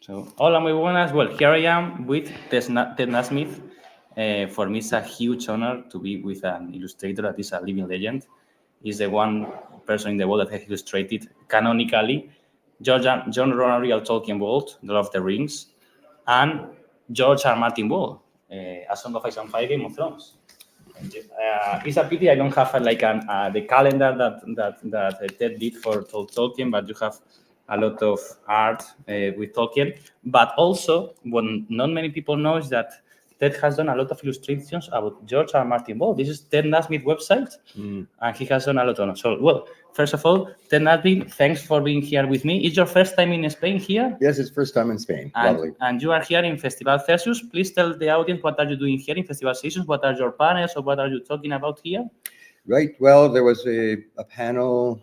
So, hola, muy buenas. Well, here I am with Ted Nasmith. For me, it's a huge honor to be with an illustrator that is a living legend. He's the one person in the world that has illustrated canonically John Ronald Tolkien world, The Lord of the Rings, and J.R.R. Martin world, A Song of Ice and Fire, Game of Thrones. It's a pity I don't have the calendar that Ted did for Tolkien, but you have a lot of art with Tolkien. But also, what not many people know is that Ted has done a lot of illustrations about J.R.R. Martin. Well, this is Ted Nasmith website, and he has done a lot of. So, well, first of all, Ted Nasmith, thanks for being here with me. Is your first time in Spain here? Yes, it's first time in Spain. Lovely. And you are here in Festival Thesis. Please tell the audience what are you doing here in Festival Sessions? What are your panels, or what are you talking about here? Right. Well, there was a panel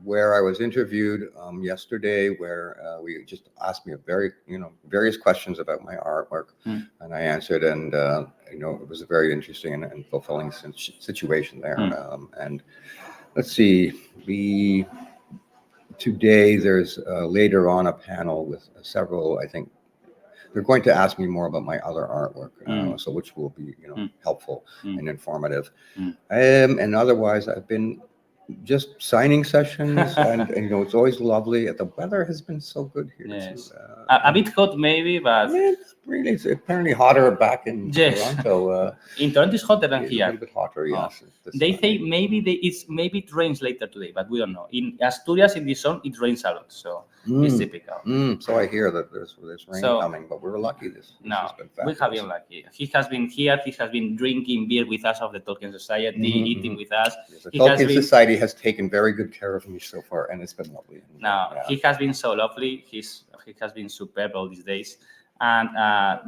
where I was interviewed yesterday, where we just asked me various questions about my artwork, and I answered, and it was a very interesting and fulfilling situation there. And let's see, today there's later on a panel with several. I think they're going to ask me more about my other artwork, so which will be helpful and informative. And otherwise, I've been just signing sessions, and it's always lovely. The weather has been so good here. Yes. A bit hot maybe, but it's apparently hotter back in Toronto. In Toronto it's hotter than here. A little bit hotter, yes. They say maybe it rains later today, but we don't know. In Asturias, in the zone, it rains a lot, so it's typical. So I hear that there's rain coming, but we're lucky. No, we have been lucky. He has been here. He has been drinking beer with us of the Tolkien Society, eating with us. Yes, the Tolkien Society has taken very good care of me so far, and it's been lovely. He has been so lovely. He has been superb all these days. And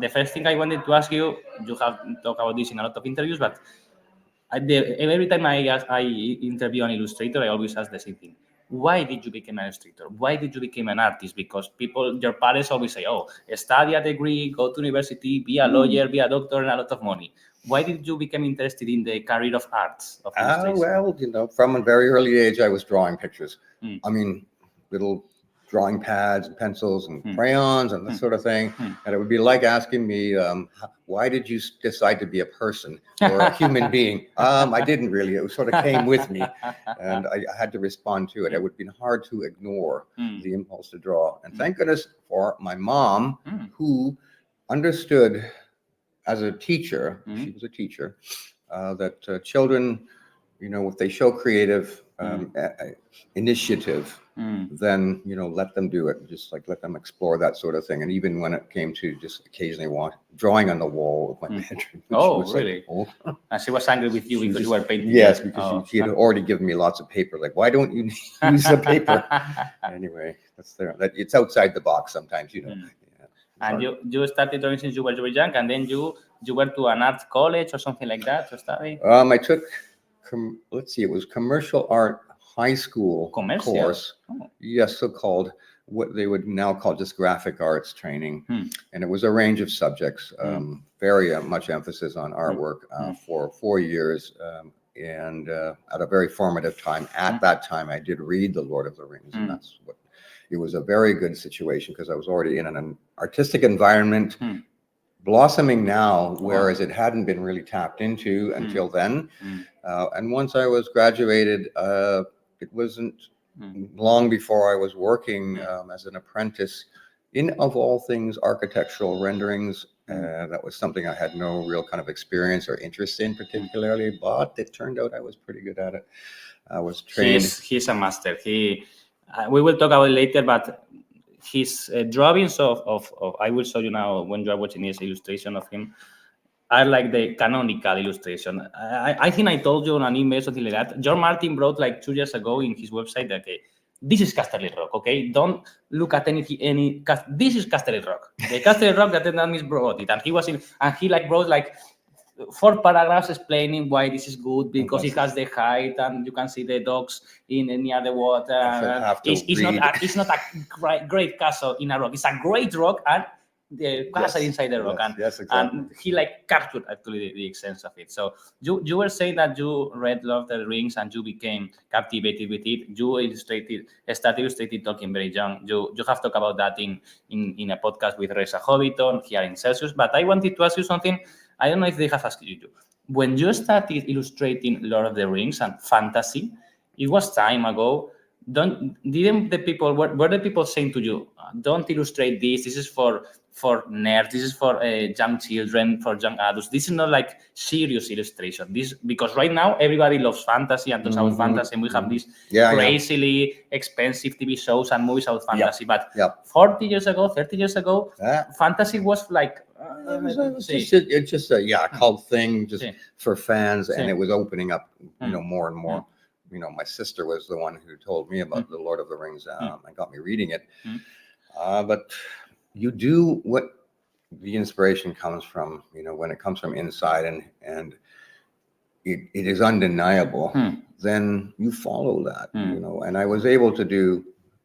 the first thing I wanted to ask you have talked about this in a lot of interviews, but every time I interview an illustrator, I always ask the same thing. Why did you become an illustrator? Why did you become an artist? Because your parents always say, study a degree, go to university, be a lawyer, be a doctor, and a lot of money. Why did you become interested in the career of arts? Well, from a very early age, I was drawing pictures. I mean, little drawing pads and pencils and crayons and that sort of thing. And it would be like asking me, why did you decide to be a person or a human being? I didn't really. It sort of came with me, and I had to respond to it. It would have been hard to ignore the impulse to draw. And thank goodness for my mom, who understood as a teacher, she was a teacher, that children, if they show creative initiative, then let them do it. Just let them explore that sort of thing. And even when it came to just occasionally drawing on the wall of my bedroom. Really? And she was angry with you because you were painting. Yes, because she had already given me lots of paper. Why don't you use the paper? Anyway, that's there. It's outside the box sometimes, And you started drawing since you were very young, and then you went to an art college or something like that to study? I took, it was commercial art high school course. Yes, so-called what they would now call just graphic arts training. And it was a range of subjects, very much emphasis on artwork for 4 years. And at a very formative time, at that time, I did read The Lord of the Rings. And it was a very good situation because I was already in an artistic environment, blossoming now, whereas it hadn't been really tapped into until then. And once I was graduated, it wasn't long before I was working as an apprentice in, of all things, architectural renderings. That was something I had no real kind of experience or interest in particularly, but it turned out I was pretty good at it. I was trained. He's a master. We will talk about it later, but his drawings of I will show you now when you are watching this illustration of him are like the canonical illustration. I think I told you on an email, something like that. J.R.R. Martin wrote 2 years ago in his website that, this is Casterly Rock, okay? Don't look at this is Casterly Rock. The Casterly Rock that Nasmith brought it. And he wrote 4 paragraphs explaining why this is good, because it has the height and you can see the dogs near the water. It's not a great castle in a rock. It's a great rock, and the castle inside the rock, exactly. and he like captured actually the essence of it. So you were saying that you read Lord of the Rings and you became captivated with it. You started illustrating Tolkien very young. You have talked about that in a podcast with Reza Hobbiton here in Celsius. But I wanted to ask you something. I don't know if they have asked you. When you started illustrating Lord of the Rings and fantasy, it was time ago. Didn't the people were the people saying to you, don't illustrate this? This is for nerds. This is for young children, for young adults. This is not like serious illustration. This because right now everybody loves fantasy and talks about fantasy, and we have these crazily expensive TV shows and movies about fantasy. But 40 years ago, 30 years ago, fantasy was like it's just a cult thing just for fans, and it was opening up, more and more. My sister was the one who told me about the Lord of the Rings and got me reading it. But you do what the inspiration comes from, when it comes from inside and it is undeniable, then you follow that, and I was able to do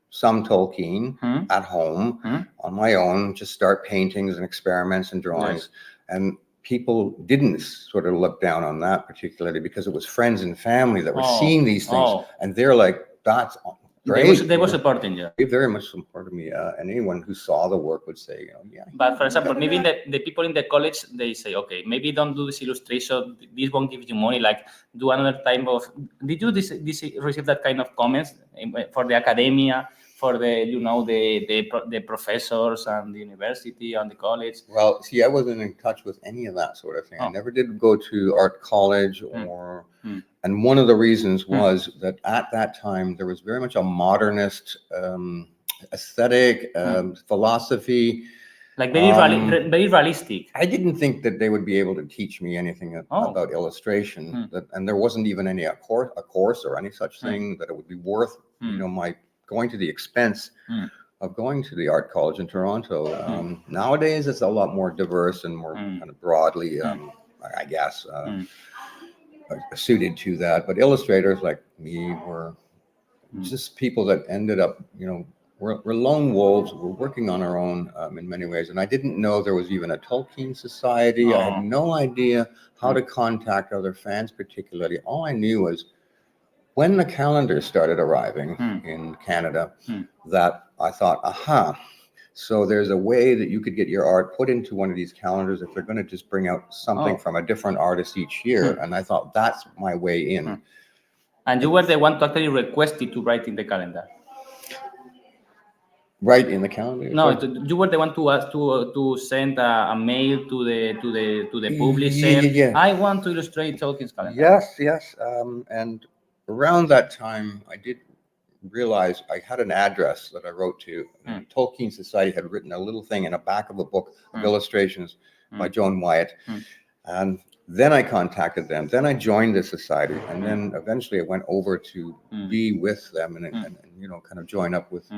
some Tolkien at home on my own, just start paintings and experiments and drawings. And people didn't sort of look down on that particularly because it was friends and family that were seeing these things, and they're like, that's great. They were supporting you. They very much supported me, and anyone who saw the work would say, But for example, maybe the people in the college, they say, okay, maybe don't do this illustration. This won't give you money. Like, do another type of. Did you receive that kind of comments for the academia? For the professors and the university and the college? Well, see, I wasn't in touch with any of that sort of thing. I never did go to art college or, and one of the reasons was that at that time there was very much a modernist aesthetic, philosophy. Like very realistic. I didn't think that they would be able to teach me anything about illustration, and there wasn't even a course or any such thing that it would be worth, my going to the expense of going to the art college in Toronto. Nowadays, it's a lot more diverse and more kind of broadly, I guess, suited to that. But illustrators like me were just people that ended up, we're lone wolves. We're working on our own in many ways. And I didn't know there was even a Tolkien Society. I had no idea how to contact other fans particularly. All I knew was when the calendars started arriving in Canada, that I thought, so there's a way that you could get your art put into one of these calendars if they're going to just bring out something from a different artist each year. And I thought, that's my way in. And you were the one to actually request it to write in the calendar. Right in the calendar? No, you were the one to ask to send a mail to the publisher. I want to illustrate Tolkien's calendar. Yes. And around that time, I did realize I had an address that I wrote to. Tolkien Society had written a little thing in the back of a book of illustrations by Joan Wyatt. And then I contacted them. Then I joined the society. And then eventually I went over to be with them and kind of join up with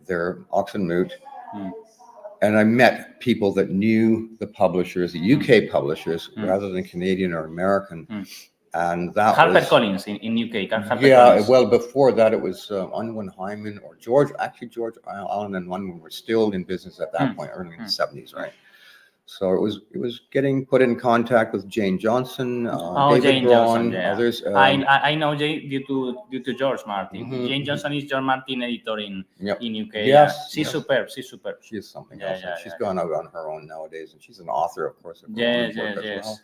their Oxenmoot. And I met people that knew the publishers, the UK publishers, rather than Canadian or American. And that was HarperCollins in UK. Collins. Well, before that it was Unwin Hyman or George Allen and Unwin were still in business at that point, early in the 70s, right? So it was getting put in contact with Jane Johnson, David Jane Braun, Johnson, others. I know Jane due to George Martin. Jane Johnson is George Martin editor in UK. Yes, she's superb. She's superb. She is something else. She's gone out on her own nowadays, and she's an author, of course. Yes. Well.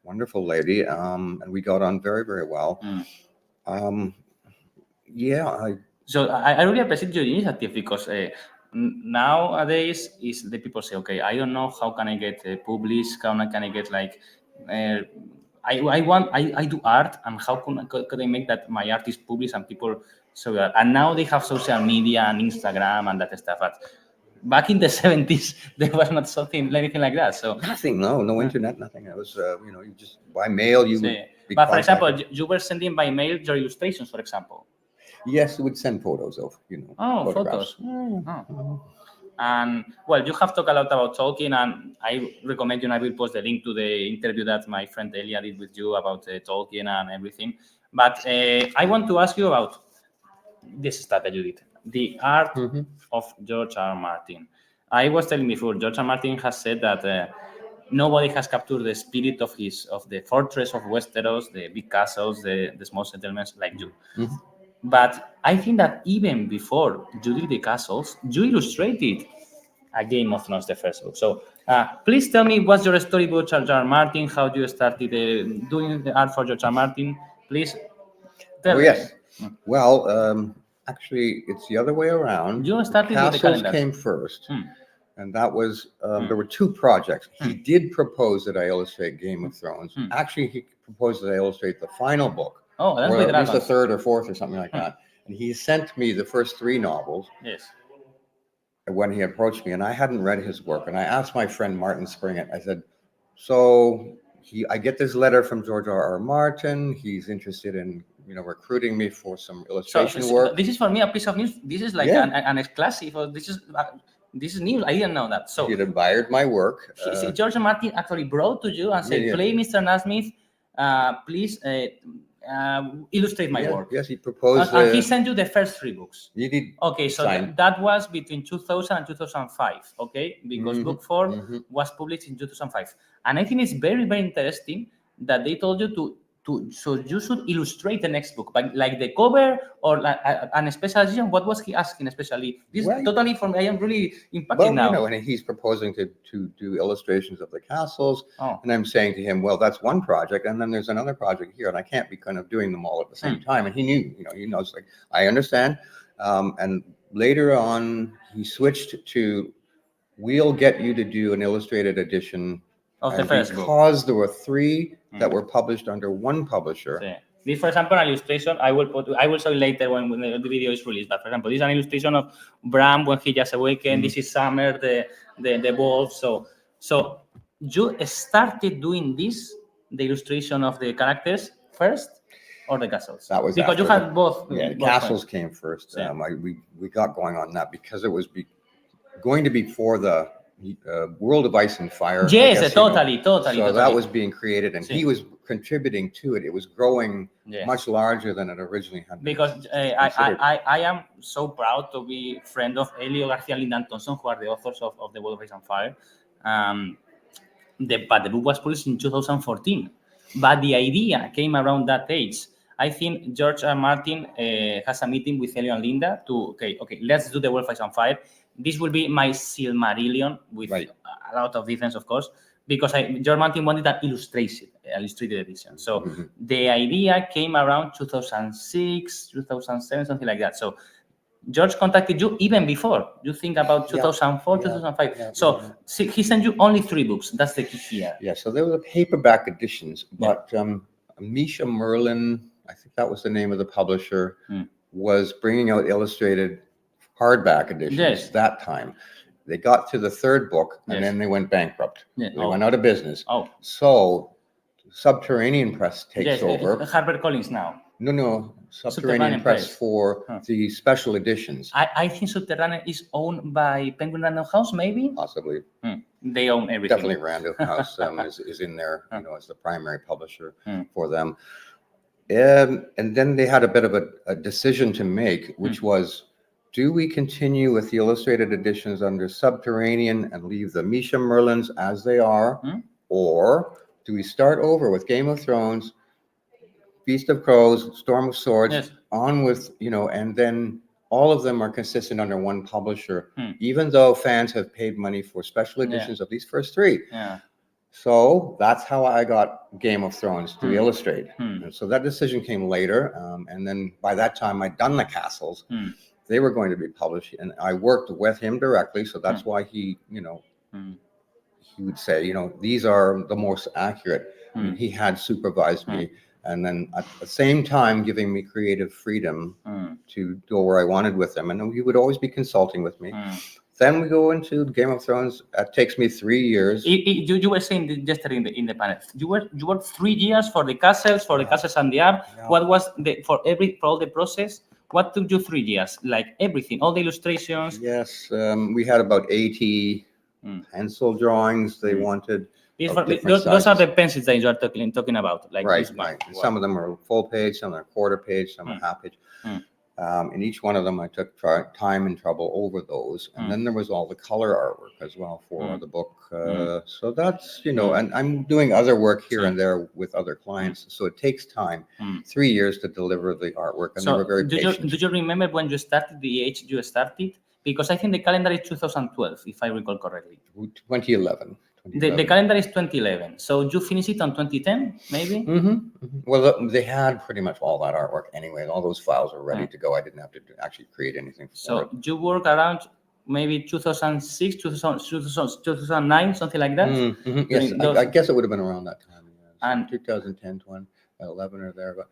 Wonderful lady, and we got on very, very well. So I really appreciate your initiative because nowadays is the people say, okay, I don't know how can I get published, how can I get like I do art, and how could I make that my art is published and people so that, and now they have social media and Instagram and that stuff. But back in the 70s, there was not anything like that. So nothing, no internet, nothing. It was, you just by mail. But for example, you were sending by mail your illustrations, for example. Yes, we would send photos of, photos. And well, you have talked a lot about Tolkien, and I recommend you, and I will post the link to the interview that my friend Elia did with you about Tolkien and everything. But I want to ask you about this stuff that you did, the art of J.R.R. Martin. I was telling before, J.R.R. Martin has said that nobody has captured the spirit of the fortress of Westeros, the big castles, the small settlements like you. Mm-hmm. But I think that even before you did the castles, you illustrated a Game of Thrones, the first book. So please tell me what's your story about J.R.R. Martin, how you started doing the art for J.R.R. Martin. Please tell me. Yes. Well, actually, it's the other way around. You started with the Castles calendar. came first. And that was, there were two projects. He did propose that I illustrate Game of Thrones. Actually, he proposed that I illustrate the final book. Oh, that's or with at least the dragons. third or fourth or something like that. And he sent me the first three novels. Yes. When he approached me, and I hadn't read his work. And I asked my friend Martin Springett, I said, so I get this letter from J.R.R. Martin. He's interested in, recruiting me for some illustration work. This is for me a piece of news. This is like an exclusive. This is new. I didn't know that. So he had admired my work. J.R.R. Martin actually brought to you and said, "Play, Mr. Nasmith. Please illustrate my work." Yes, he proposed. And he sent you the first three books. He did. Okay, so that was between 2000 and 2005. Okay, because book 4 was published in 2005, and I think it's very, very interesting that they told you so you should illustrate the next book, but like the cover or like an special edition. What was he asking especially? This totally for me. I am really impacted now. And he's proposing to do illustrations of the castles, and I'm saying to him, well, that's one project, and then there's another project here, and I can't be kind of doing them all at the same time. And he knew, he knows, like, I understand. And later on, he switched to, we'll get you to do an illustrated edition of the first book. Because there were three that were published under one publisher. Yeah. This, for example, an illustration I will show you later when the video is released. But for example, this is an illustration of Bran when he just awakened. This is Summer, the wolf. So you started doing this, the illustration of the characters first, or the castles? That was because you had both. Yeah, both castles came first. Yeah. We got going on that because it was going to be for the World of Ice and Fire. Yes, totally. So that was being created, and he was contributing to it. It was growing much larger than it originally had been. Because I am so proud to be friend of Elio Garcia Linda and Thompson, who are the authors of the World of Ice and Fire. But the book was published in 2014. But the idea came around that age. I think J.R.R. Martin has a meeting with Elio and Linda to, okay, let's do the World of Ice and Fire. This will be my Silmarillion with a lot of difference, of course, because J.R.R. Martin wanted an illustrated edition. So the idea came around 2006, 2007, something like that. So George contacted you even before. You think about 2004, 2005. He sent you only 3 books. That's the key here. Yeah, so there were the paperback editions, but Misha Merlin, I think that was the name of the publisher, was bringing out illustrated hardback editions that time. They got to the 3rd book, and then they went bankrupt. They went out of business. So Subterranean Press takes over. HarperCollins now. No, Subterranean Press for the special editions. I think Subterranean is owned by Penguin Random House, maybe? Possibly. They own everything. Definitely Random House is in there, as the primary publisher for them. And then they had a bit of a decision to make, which was, do we continue with the illustrated editions under Subterranean and leave the Misha Merlins as they are? Or do we start over with Game of Thrones, Feast of Crows, Storm of Swords, on with, and then all of them are consistent under one publisher, even though fans have paid money for special editions of these first 3. So that's how I got Game of Thrones to illustrate. And so that decision came later. And then by that time, I'd done the castles. They were going to be published, and I worked with him directly. So that's why he would say, these are the most accurate. He had supervised me. And then at the same time, giving me creative freedom to go where I wanted with them. And he would always be consulting with me. Then we go into Game of Thrones. It takes me 3 years. You were saying yesterday in the panel, you worked 3 years for the castles, and the art. What was for all the process? What took you 3 years? Like everything, all the illustrations? Yes, we had about 80 pencil drawings they wanted. Those are the pencils that you are talking about. Like right. Some of them are full page, some are quarter page, some are half page. In each one of them, I took time and trouble over those. And then there was all the color artwork as well for the book. So that's, and I'm doing other work here and there with other clients. So it takes time, 3 years to deliver the artwork. And so they were very patient. Do you remember when you started, the age you started? Because I think the calendar is 2012, if I recall correctly. 2011. The calendar is 2011. So you finished it on 2010, maybe? Well, they had pretty much all that artwork anyway. All those files were ready to go. I didn't have to actually create anything for it. So you work around maybe 2006, 2009, something like that? Yes, I guess it would have been around that time. Yeah. So 2010, 2011 or there. But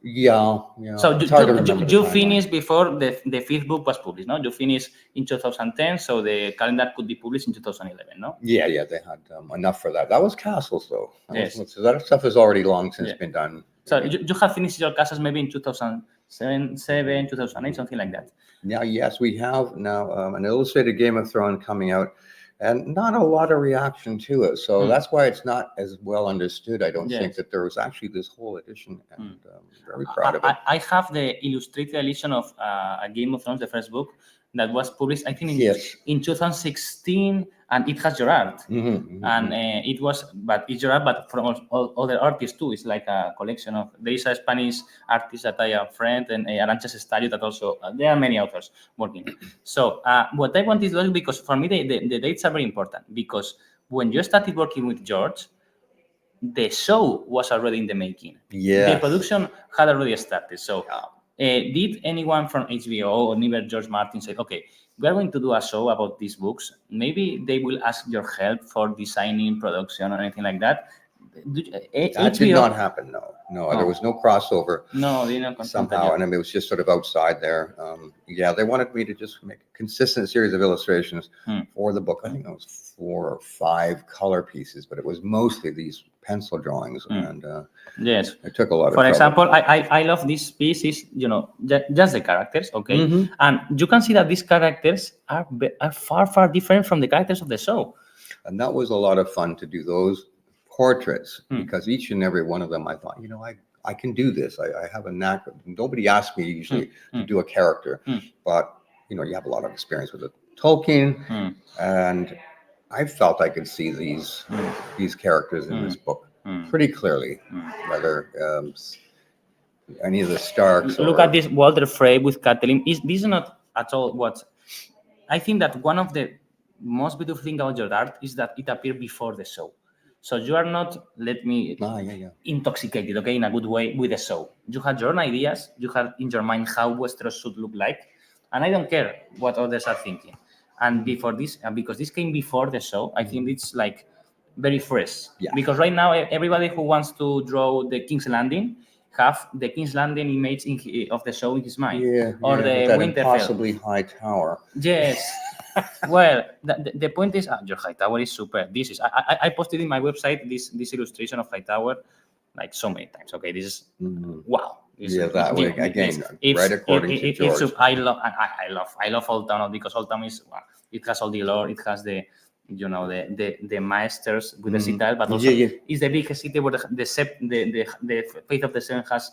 yeah. So you finished before the fifth book was published, no? You finished in 2010, so the calendar could be published in 2011, no? Yeah, they had enough for that. That was Castles, though. Yes. That stuff has already long since been done. So you have finished your Castles maybe in 2007, 2008, something like that. Now, yes, we have now an illustrated Game of Thrones coming out, and not a lot of reaction to it. So that's why it's not as well understood. I don't think that there was actually this whole edition, and very proud of it. I have the illustrated edition of A Game of Thrones, the first book, that was published, I think, in 2016, and it has your art. And it was, but it's your art, but from all other artists too. It's like a collection of, there is a Spanish artist that I am friend, and Arancha Estadio that also, there are many authors working. So what I wanted to do, because for me, the dates are very important, because when you started working with George, the show was already in the making. The production had already started. So did anyone from HBO or neither George Martin say, okay, we are going to do a show about these books. Maybe they will ask your help for designing, production, or anything like that? That did not happen, no. There was no crossover. No, they didn't somehow, and it was just sort of outside there. They wanted me to just make a consistent series of illustrations for the book. I think it was 4 or 5 color pieces, but it was mostly these pencil drawings, and it took a lot of For example, I love these pieces, just the characters, okay? And you can see that these characters are far, far different from the characters of the show. And that was a lot of fun to do those portraits, because each and every one of them, I thought, I can do this. I have a knack. Nobody asks me usually to do a character, but you have a lot of experience with it. Tolkien, and I felt I could see these characters in this book pretty clearly, whether any of the Starks. Look at this Walter Frey with Catelyn. This is not at all what I think that one of the most beautiful things about your art is that it appeared before the show. So you are not, intoxicated, okay, in a good way with the show. You had your own ideas, you had in your mind how Westeros should look like, and I don't care what others are thinking. And before this, because this came before the show, I think it's like very fresh. Because right now, everybody who wants to draw the King's Landing have the King's Landing image of the show in his mind. Or the Winterfell. Impossibly high tower. Yes. Well, the point is, your Hightower is super. This is I posted in my website this illustration of Hightower like so many times. Okay, this is wow. That way again, right according to George. I love Old Town because Old Town is it has all the lore. It has the masters with the citadel, but also it's the biggest city where the Faith of the Seven has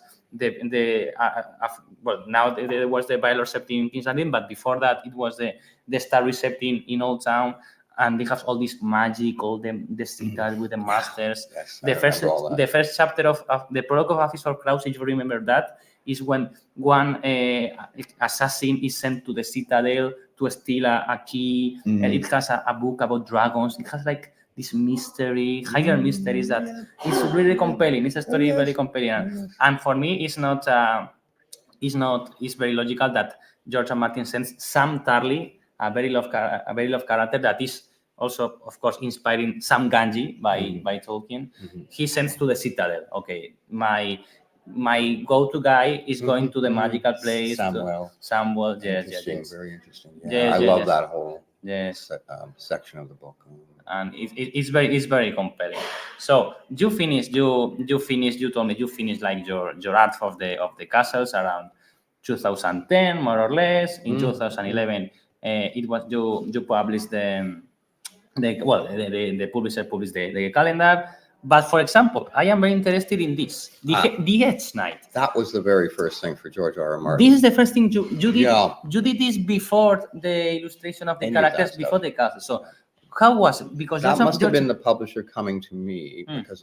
now there was the Baylor Sept in King's Landing, but before that it was the Starry Sept in Old Town, and they have all this magic, all the citadel with the masters. The first chapter of the prologue of Office for Krause, if you remember that, is when one assassin is sent to the citadel to steal a key, and it has a book about dragons. It has like this mystery, higher mysteries that is really compelling. It's a story very compelling, and for me, it's very logical that George R. Martin sends Sam Tarly, a very loved character that is also, of course, inspiring Sam Gamgee by Tolkien. He sends to the citadel. Okay, my go-to guy is going to the magical place. Samuel, yes. Very interesting. I love that whole section of the book. And it's very compelling. So you told me you finished like your art of the castles around 2010, more or less. In 2011, it was you published the publisher published the calendar. But for example, I am very interested in this, the Edge Knight. That was the very first thing for R.R. Martin. This is the first thing you did. Yeah. You did this before the illustration of the characters, before the castle. So how was it? Because that must have been the publisher coming to me, because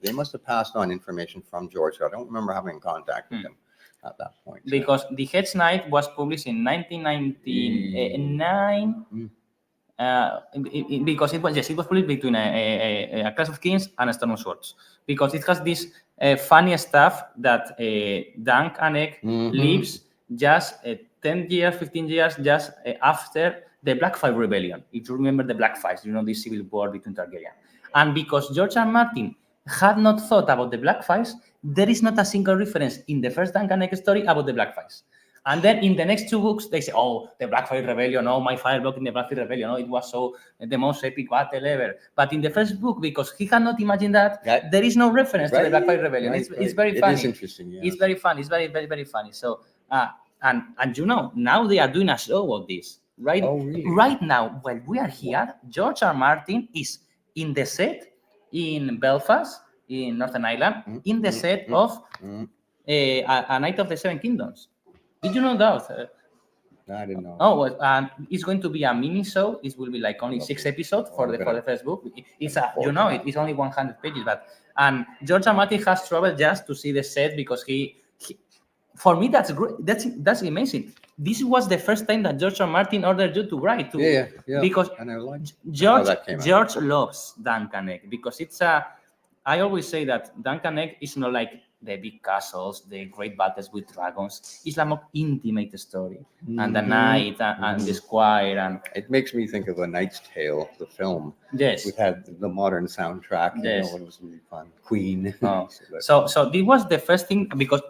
they must have passed on information from George. I don't remember having contact with him at that point. Because the Edge Knight was published in 1999. Because it was published between a Clash of Kings and a Storm of Swords, because it has this funny stuff that Dunk and Egg lives just 10 years, 15 years just after the Blackfire Rebellion. If you remember the Blackfires, this civil war between Targaryen. And because J.R.R. Martin had not thought about the Blackfires, there is not a single reference in the first Dunk and Egg story about the Blackfires. And then in the next two books, they say, oh, the Blackfire Rebellion, oh, my fire block in the Blackfire Rebellion, oh, it was so the most epic battle ever. But in the first book, because he had not imagined that, there is no reference to the Blackfire Rebellion. It's very funny. It is interesting, yeah. It's very funny. It's very, very, very funny. So, and now they are doing a show about this. Right, really? Right now, while we are here, J.R.R. Martin is in the set in Belfast, in Northern Ireland, in the set of A Night of the Seven Kingdoms. Did you know that? I didn't know. Oh, well, it's going to be a mini show. It will be like only 6 episodes for the first book. It's it's only 100 pages, but J.R.R. Martin has traveled just to see the set, because he for me that's great. That's amazing. This was the first time that J.R.R. Martin ordered you to write. Yeah. Because George loves Dunk and Egg, because it's I always say that Dunk and Egg is not like the big castles, the great battles with dragons. It's a more intimate story. And the knight and the squire. And it makes me think of A Knight's Tale, the film. Yes. We had the modern soundtrack. Yes. It was really fun. Queen. Oh. So this was the first thing, because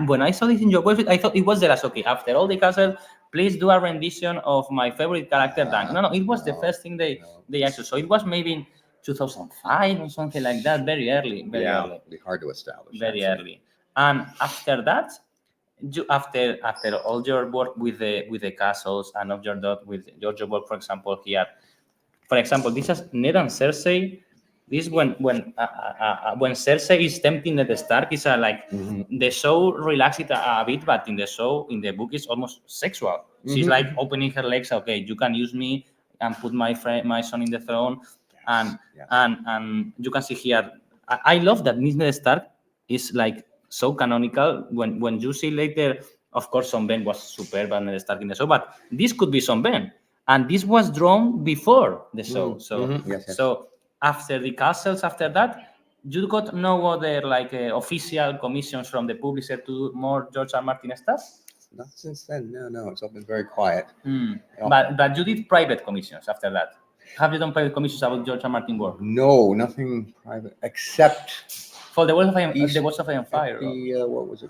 when I saw this in your website, I thought it was the last. Okay, after all the castle, please do a rendition of my favorite character, Dunk. No, it was the first thing they actually. So it was maybe in 2005 or something like that, very early. Very early. Hard to establish. Very early. And after that, after all your work with the castles and of your with your work, for example, here, this is Ned and Cersei. This when Cersei is tempting Ned Stark, is the show relaxed it a bit, but in the book it's almost sexual. She's like opening her legs. Okay, you can use me and put my son in the throne. And you can see here, I love that Ned Stark is like so canonical. When you see later, of course, Son Ben was superb and Ned Stark in the show, but this could be Son Ben, and this was drawn before the show. So after the castles, after that, you got no other official commissions from the publisher to do more J.R.R. Martin stuff. Not since then. No, it's all been very quiet. But you did private commissions after that. Have you done private commissions about J.R.R. Martin work? No, nothing private, except for the Walls of Iron Fire. What was it?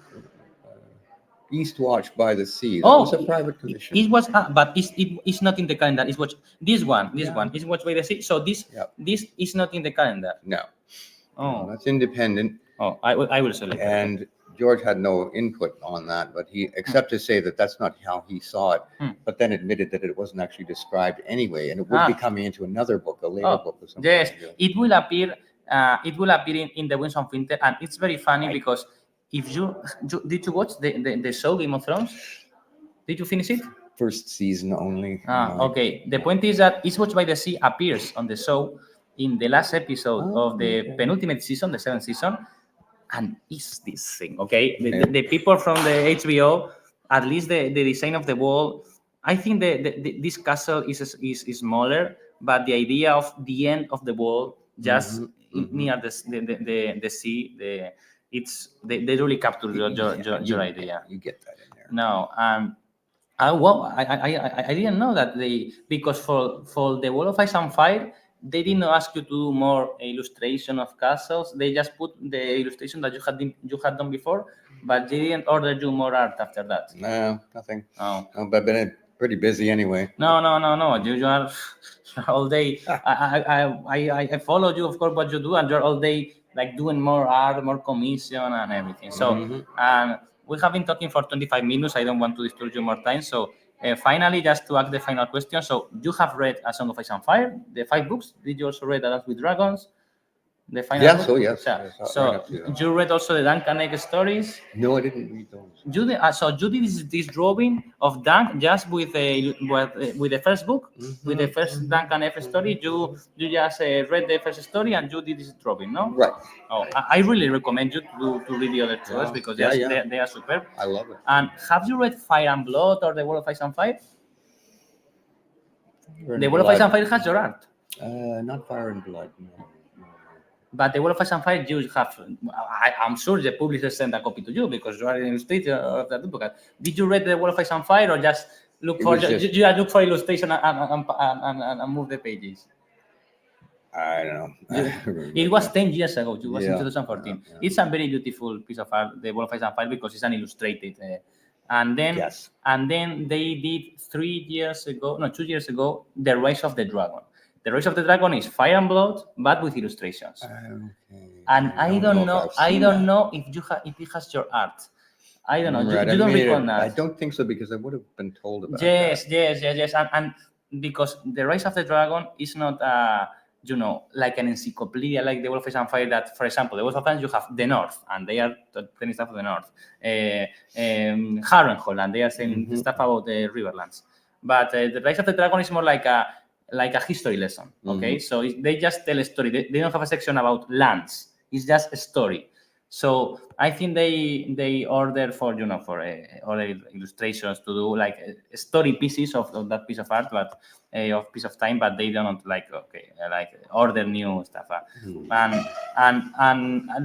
East Watch by the Sea. That was a private commission. It was, but it's not in the calendar. It's this one is Watch by the Sea. So this is not in the calendar. No. Oh, no, that's independent. Oh, I will select. And George had no input on that, but except to say that that's not how he saw it, but then admitted that it wasn't actually described anyway, and it would be coming into another book, a later book or something. Yes, it will appear. It will appear in the Winds of Winter, and it's very funny because if you did you watch the show Game of Thrones? Did you finish it? First season only. Okay. The point is that East Watch by the Sea appears on the show in the last episode of the penultimate season, the 7th season. And it's this thing, okay? The people from the HBO, at least the design of the wall, I think this castle is smaller, but the idea of the end of the wall, just near the sea, they really capture your idea. You get that in there. No, I didn't know that because for the Wall of Ice and Fire, they didn't ask you to do more illustration of castles. They just put the illustration that you had done before, but they didn't order you more art after that. No, nothing. Oh, but I've been pretty busy anyway. No. You are all day. I follow you, of course, what you do, and you're all day like doing more art, more commission, and everything. So, and we have been talking for 25 minutes. I don't want to disturb you more time. So. Finally, just to ask the final question. So you have read A Song of Ice and Fire, the 5 books. Did you also read A Dance with Dragons? The final Yes, book? oh yes. Yeah. Yes, right So up to that. you read also the Duncan Egg stories? No, I didn't read those. You did, so you did this drawing of Dunk just with the first book, with the first Duncan F story. You just read the first story and you did this drawing, no? Right. Oh, I really recommend you to read the other two because they are superb. I love it. And have you read Fire and Blood or The World of Ice and Fire? The World of Ice and Fire has your art. Not Fire and Blood. No. But The World of Ice and Fire, you have. I'm sure the publisher sent a copy to you because you are an illustrator of that book. Did you read The World of Ice and Fire or just look for you look for illustration and move the pages? I don't know. It was 10 years ago. It was in Yeah, 2014. yeah. It's a very beautiful piece of art, The World of Ice and Fire, because it's an illustrated. And then they did 2 years ago, The Rise of the Dragon. The Rise of the Dragon is Fire and Blood, but with illustrations. Okay. And I don't know if it has your art. I don't know. You don't recall that. I don't think so because I would have been told about that. Yes. And because The Rise of the Dragon is not like an encyclopedia like The World of Ice and Fire that, for example, The World of Ice, you have the North, and they are telling stuff of the North. Harrenhal, and they are saying stuff about the Riverlands. But The Rise of the Dragon is more like a history lesson, okay? So they just tell a story. They don't have a section about lands. It's just a story. So I think they order for other illustrations to do like story pieces of that piece of art, but of piece of time. But they don't like order new stuff. And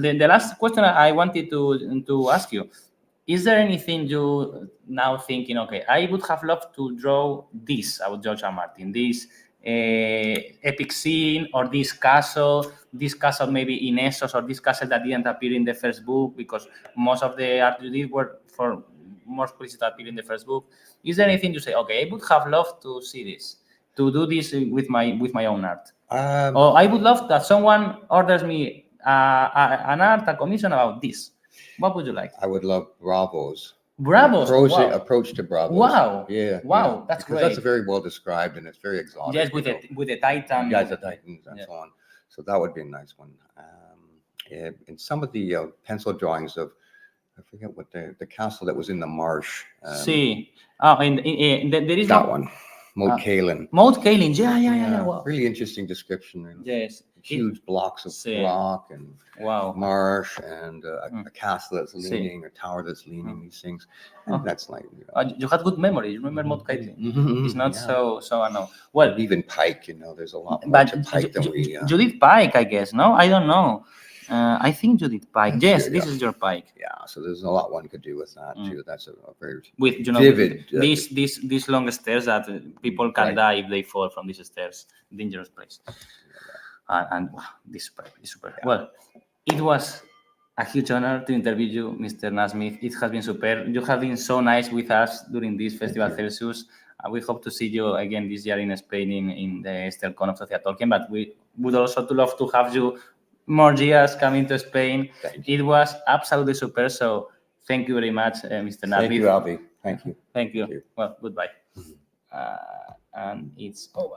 the last question I wanted to ask you: is there anything you now thinking? Okay, I would have loved to draw this about J.R.R. Martin. This epic scene, or this castle maybe in Essos, or this castle that didn't appear in the first book because most of the art you did were for more explicit appear in the first book. Is there anything you say, okay, I would have loved to see this, to do this with my own art? Or I would love that someone orders me a commission about this. What would you like? I would love Braavos. Approach to Braavos. Wow. Yeah. That's because great. That's very well described and it's very exotic. Yes, with the Titan. Yeah, the Titans and so on. So that would be a nice one. In some of the pencil drawings of, I forget what the castle that was in the marsh. See. There is that one. Moat Cailin. Yeah. Wow. Really interesting description. Yes. Huge blocks of rock and marsh and a castle that's leaning, a tower that's leaning, these things. And that's like... you had good memory. You remember Moat Cailin. It's not so I know. Well, even Pike, there's a lot more to Pike than we... Judith Pike, I guess, no? I don't know. I think Judith Pike. Yes, this is your Pike. Yeah, so there's a lot one could do with that too. That's a very vivid. These long stairs that people can die if they fall from these stairs. Dangerous place. And wow, this is super. Yeah. Well, it was a huge honor to interview you, Mr. Nasmith. It has been super. You have been so nice with us during this Festival Celsius. We hope to see you again this year in Spain in the Estelcon of Social Tolkien. But we would also love to have you more years coming to Spain. It was absolutely super. So thank you very much, Mr. Nasmith. Thank you, Avi. Thank you. Thank you. Well, goodbye. And it's over.